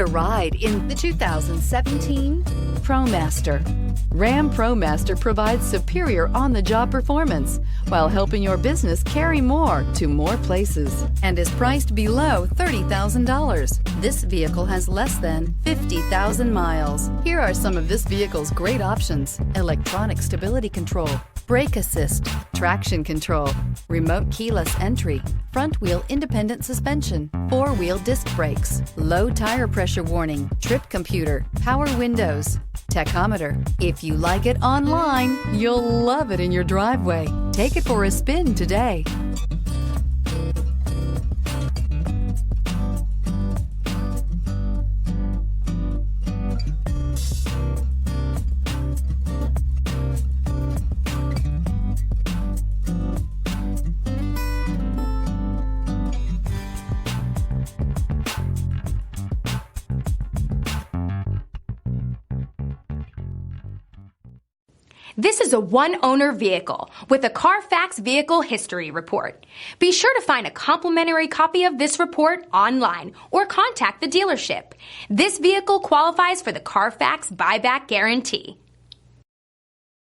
A ride in the 2017 ProMaster. Ram ProMaster provides superior on-the-job performance while helping your business carry more to more places and is priced below $30,000. This vehicle has less than 50,000 miles. Here are some of this vehicle's great options: electronic stability control, brake assist, traction control, remote keyless entry, front wheel independent suspension, 4-wheel disc brakes, low tire pressure warning, trip computer, power windows, tachometer. If you like it online, you'll love it in your driveway. Take it for a spin today. This is a one-owner vehicle with a CARFAX Vehicle History Report. Be sure to find a complimentary copy of this report online or contact the dealership. This vehicle qualifies for the CARFAX Buyback Guarantee.